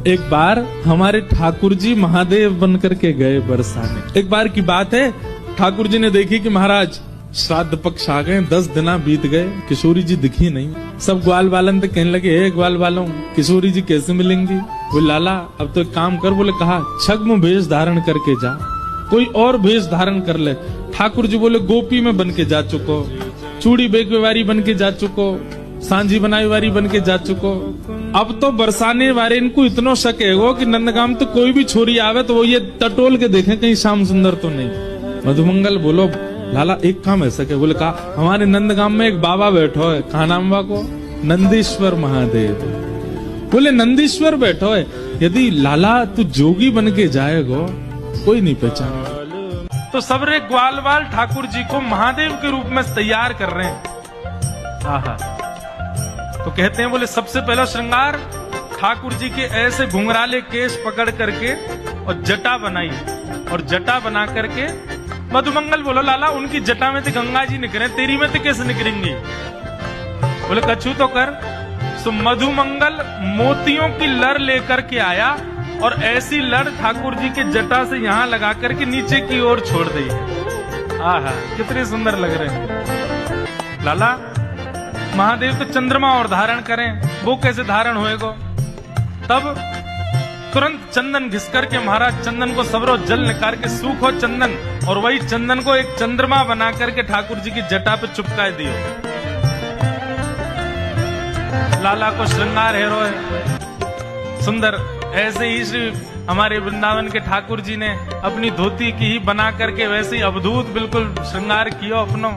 एक बार हमारे ठाकुर जी महादेव बनकर के गए बरसाने। एक बार की बात है, ठाकुर जी ने देखी कि महाराज श्राद्ध पक्ष आ गए, 10 दिन बीत गए, किशोरी जी दिखी नहीं। सब ग्वाल बालन तो कहने लगे, हे ग्वाल बालों, किशोरी जी कैसे मिलेंगी? वो लाला अब तो एक काम कर, बोले कहा छद्म वेश धारण करके जा, कोई और वेश धारण कर ले। ठाकुर जी बोले गोपी में बन के जा चुको, चूड़ी बेकवारी बन के जा चुको, सांझी बनाई वारी बन के जा चुको। अब तो बरसाने वाले इनको इतना शक है कि नंदगाम तो कोई भी छोरी आवे तो वो ये टटोल के देखें कहीं श्याम सुंदर तो नहीं। मधुमंगल बोलो लाला एक काम ऐसा क्या? बोले कहा हमारे नंदगाम में एक बाबा बैठो है, कहा नाम को? नंदीश्वर महादेव। बोले नंदीश्वर बैठो है, यदि लाला तू जोगी बन के जाएगो कोई नहीं पहचाने। तो सबरे ग्वाल बाल ठाकुर जी को महादेव के रूप में तैयार कर रहे हैं। आहा, तो कहते हैं बोले सबसे पहला श्रृंगार ठाकुर जी के ऐसे घुंघराले केश पकड़ करके और जटा बनाई, और जटा बना करके मधुमंगल बोलो लाला उनकी जटा में तो गंगा जी निकले, तेरी में तो कैसे निकलेंगी? बोले कछु तो कर। तो मधुमंगल मोतियों की लड़ लेकर के आया और ऐसी लड़ ठाकुर जी के जटा से यहाँ लगा करके नीचे की ओर छोड़ दी। आहा कितने सुंदर लग रहे हैं। लाला महादेव तो चंद्रमा और धारण करें, वो कैसे धारण होएगो? तब तुरंत चंदन घिस करके महाराज चंदन को सबरो जल निकाल के सूखो चंदन, और वही चंदन को एक चंद्रमा बना करके ठाकुर जी की जटा पे चिपका दियो। लाला को श्रृंगार हेरो है सुंदर। ऐसे ही श्री हमारे वृंदावन के ठाकुर जी ने अपनी धोती की ही बना करके वैसे ही अवधूत बिल्कुल श्रृंगार किया अपनो।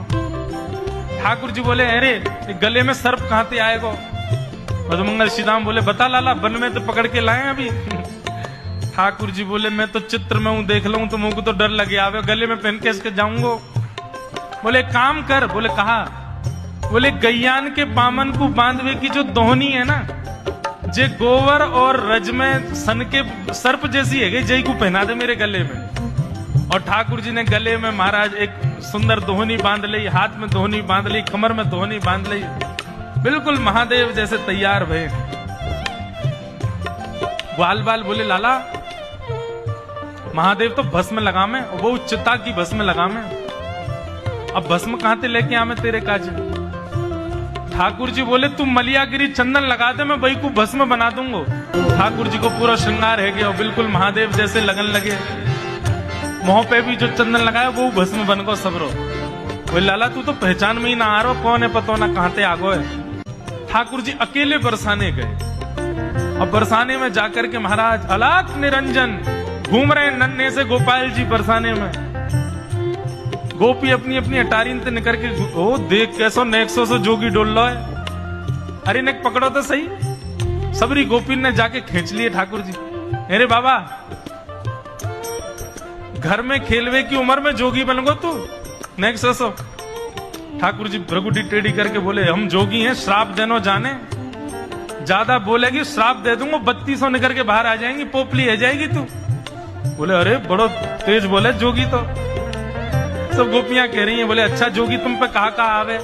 ठाकुर जी बोले अरे गले में सर्प कहां से आएगो? मधुमंगल श्रीराम बोले बता लाला, वन में तो पकड़ के लाए अभी। ठाकुर जी बोले मैं तो चित्र में हूं, देख लूं तो मुझको तो डर लगे आवे, गले में पहन के इसके जाऊंगो। बोले काम कर। बोले कहा? बोले गैयान के पामन को बांधवे की जो दोहनी है ना, जे गोवर और रज में सन के सर्प जैसी है, जय को पहना दे मेरे गले में। और ठाकुर जी ने गले में महाराज एक सुंदर दोहनी बांध ली, हाथ में दोहनी बांध ली, कमर में दोहनी बांध ली, बिल्कुल महादेव जैसे तैयार भये। ग्वाल बाल बोले लाला महादेव तो भस्म लगा में, वो चिता की भस्म लगा में, अब भस्म कहां से लेके आवे तेरे काज? ठाकुर जी बोले तू मलियागिरी चंदन लगा दे, मैं वही को भस्म बना दूंगो। ठाकुर जी को पूरा श्रृंगार है गया, बिल्कुल महादेव जैसे लगन लगे। मुंह पे भी जो चंदन लगाया वो भस्म बन गो सबरो। बोले लाला तू तो पहचान में ही ना आ रहा, कौन है पतो ना कहां से आगो है। ठाकुर जी अकेले बरसाने गए, और बरसाने में जाकर के महाराज अलाक निरंजन घूम रहे नन्हे से गोपाल जी बरसाने में। गोपी अपनी अपनी अटारी से निकल के ओ देख कैसो नेक्सो से जोगी डोल लो है। अरे नेक पकड़ो तो सही। सबरी गोपी ने जाके खींच लिए ठाकुर जी। अरे बाबा घर में खेलवे की उम्र में जोगी बन गो तू, नेक्सो। ठाकुर जी भ्रगुटी टेढ़ी करके बोले हम जोगी हैं, श्राप देनो जाने। ज्यादा बोलेगी श्राप दे दूंगा, 3200 निकल के बाहर आ जाएंगी, पोपली है जाएगी तू। बोले अरे बड़ो तेज बोले जोगी तो। सब गोपियां कह रही हैं, बोले अच्छा जोगी तुम पे कहा आवे?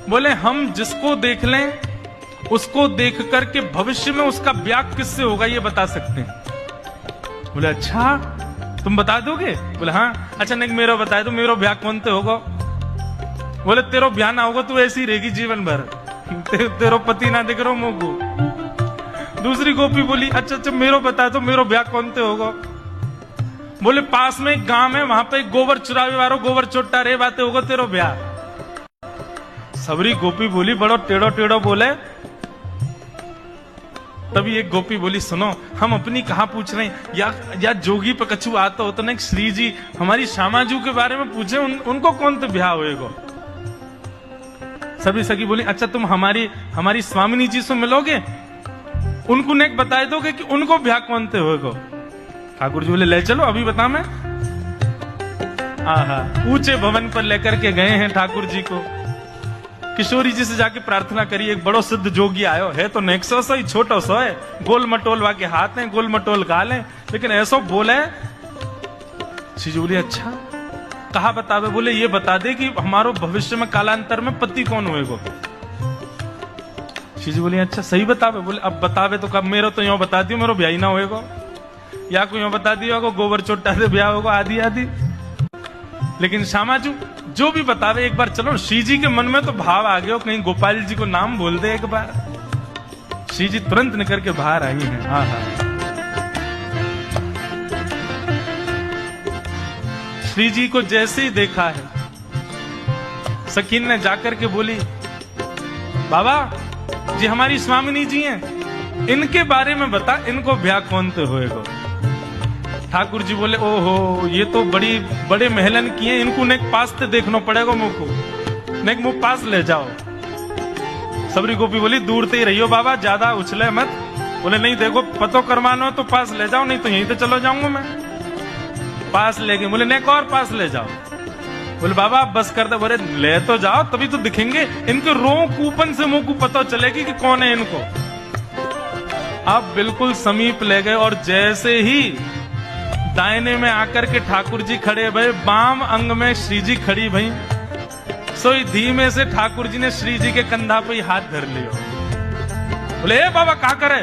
बोले हम जिसको देख लें उसको देख करके भविष्य में उसका ब्याह किससे होगा ये बता सकते हैं। बोले अच्छा तुम बता दोगे? बोले हाँ। अच्छा नहीं मेरा बता दो, मेरा ब्याह कौन से होगा? बोले तेरो ब्याह ना होगा तू ऐसी रहेगी जीवन भर, तेरो पति ना दिख रहा मुंह को। दूसरी गोपी बोली अच्छा अच्छा मेरो बता दो, मेरो ब्याह कौन से होगा? बोले पास में एक गांव है, वहां पे एक गोबर चुरावे वालो गोबर चोटा रे बातें होगा तेरो ब्याह। सबरी गोपी बोली बड़ो टेढ़ो टेढ़ो बोले। तभी एक गोपी बोली सुनो हम अपनी कहा पूछ रहे हैं, या जोगी पे कछु आता हो तो नहीं श्री जी हमारी श्यामाजू के बारे में पूछे, उनको कौन तो ब्याह होएगा? सभी सखी बोली अच्छा तुम हमारी स्वामिनी जी से मिलोगे, उनको नेक बता दोगे कि उनको ब्याह कौन से होएगा? ठाकुर जी बोले ले चलो अभी बता मैं। आहा ऊंचे भवन पर लेकर के गए हैं ठाकुर जी को। किशोरी जी से जाके प्रार्थना करी, एक बड़ो सिद्ध जोगी आयो है तो नेक्सो सो ही छोटो सो है, गोल मटोल वाके हाथ है, गोल मटोल गाल है, लेकिन ऐसो बोले। श्री जी बोली अच्छा कहा बतावे? बोले ये बता दे कि हमारो भविष्य में कालांतर में पति कौन होएगो? श्री जी बोली अच्छा सही बतावे। बोले अब बतावे तो कब, मेरो तो यो बता दियो मेरो ब्याह ना होएगा, या कोई यो बता दियो को गोबर चोटा से ब्याह होगा आदि आदि। लेकिन श्यामाजू जो भी बतावे एक बार चलो। श्री जी के मन में तो भाव आ गया, कहीं गोपाल जी को नाम बोल दे एक बार। श्री जी तुरंत निकल के बाहर आई हैं। हाँ हाँ, श्री जी को जैसे ही देखा है, सकीन ने जाकर के बोली बाबा जी हमारी स्वामिनी जी हैं, इनके बारे में बता, इनको ब्याह कौन से होएगा। ठाकुर जी बोले ओहो ये तो बड़े महलन किए, इनको नेक पास ते देखना पड़ेगा मुझको, नेक मुंह पास ले जाओ। सबरी गोपी बोली दूर ते ही रहियो बाबा, ज्यादा उछले मत। बोले नहीं देखो पतो करवाना हो तो पास ले जाओ, नहीं तो यहीं तो चलो जाऊंगा मैं। पास ले गए। बोले नेक और पास ले जाओ। बोले बाबा आप बस कर दे। बोले ले तो जाओ तभी तो दिखेंगे, इनके रो कूपन से मुंह को पता चलेगी कि कौन है इनको। अब बिल्कुल समीप ले गए और जैसे ही दाहिने में आकर के ठाकुर जी खड़े भई, बाम अंग में श्री जी खड़ी भई, सोई धीमे से ठाकुर जी ने श्री जी के कंधा पे ही हाथ धर लियो। बोले ए बाबा क्या करे।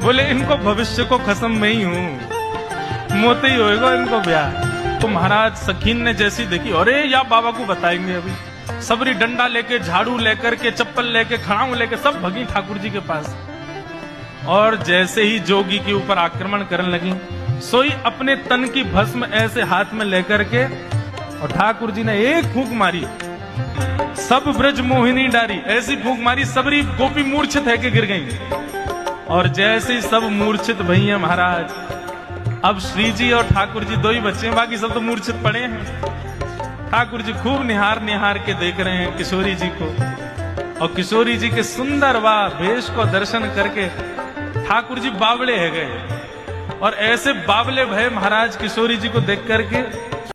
बोले इनको भविष्य को कसम में ही हूं, मोते ही होएगा इनको ब्याह। तो महाराज सखीन ने जैसी देखी, अरे या बाबा को बताएंगे अभी। सबरी डंडा लेके, झाड़ू लेकर के, चप्पल लेके, खड़ाऊ लेके सब भगी ठाकुर जी के पास। और जैसे ही जोगी के ऊपर आक्रमण करने लगी, सोई अपने तन की भस्म ऐसे हाथ में लेकर के, और ठाकुर जी ने एक फूंक मारी, सब ब्रज मोहिनी डारी, ऐसी फूंक मारी सबरी गोपी मूर्छित है के गिर गई। और जैसे ही सब मूर्छित भई महाराज, अब श्री जी और ठाकुर जी दो ही बच्चे हैं, बाकी सब तो मूर्छित पड़े हैं। ठाकुर जी खूब निहार निहार के देख रहे हैं किशोरी जी को, और किशोरी जी के सुंदर व भेष को दर्शन करके ठाकुर जी बावले है गए। और ऐसे बावले भय महाराज किशोरी जी को देख करके